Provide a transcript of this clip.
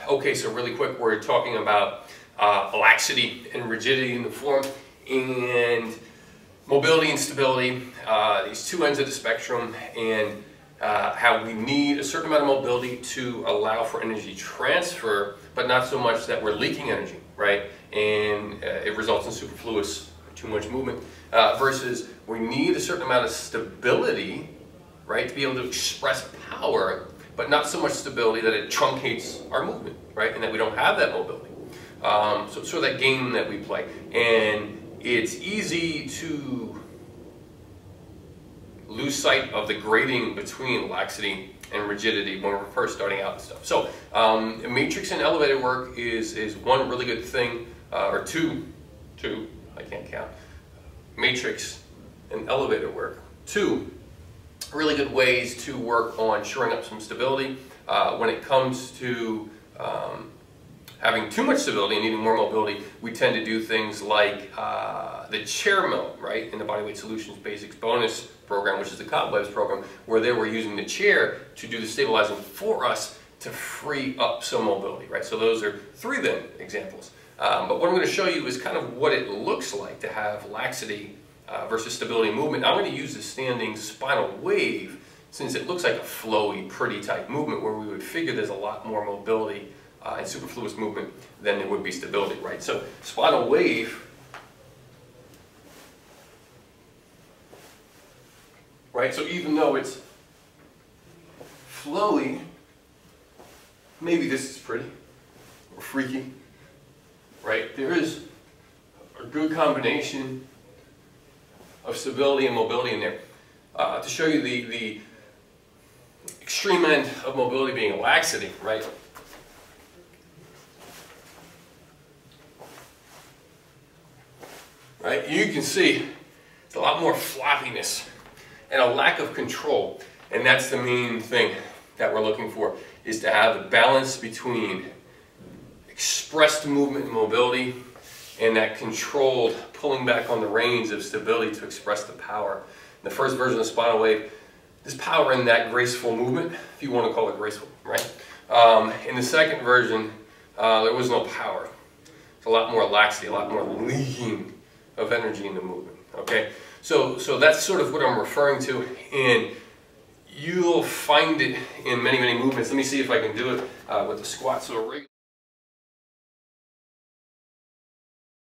Okay, so really quick, we're talking about laxity and rigidity in the form, and mobility and stability, these two ends of the spectrum, and how we need a certain amount of mobility to allow for energy transfer, but not so much that we're leaking energy, right? And it results in superfluous, too much movement, versus we need a certain amount of stability, right, to be able to express power, but not so much stability that it truncates our movement, right, and that we don't have that mobility. So it's sort of that game that we play, and it's easy to lose sight of the grading between laxity and rigidity when we're first starting out and stuff. So matrix and elevator work is one really good thing, or two, I can't count. Matrix and elevator work, two really good ways to work on shoring up some stability. When it comes to having too much stability and needing more mobility, we tend to do things like the chair mill, right, in the Bodyweight Solutions Basics bonus program, which is the Cobwebs program, where they were using the chair to do the stabilizing for us to free up some mobility, right? So those are three then examples. But what I'm going to show you is kind of what it looks like to have laxity versus stability and movement. I'm going to use the standing spinal wave since it looks like a flowy, pretty type movement where we would figure there's a lot more mobility and superfluous movement than there would be stability, right? So spinal wave, right? So even though it's flowy, maybe this is pretty or freaky, right? There is a good combination of stability and mobility in there. To show you the extreme end of mobility being laxity, right? Right? You can see it's a lot more floppiness and a lack of control, and that's the main thing that we're looking for, is to have the balance between expressed movement and mobility and that controlled pulling back on the reins of stability to express the power. In the first version of the spinal wave, there's power in that graceful movement, if you want to call it graceful, right? In the second version, there was no power. It's a lot more laxity, a lot more leaking of energy in the movement, okay? So that's sort of what I'm referring to, and you'll find it in many, many movements. Let me see if I can do it with the squat. So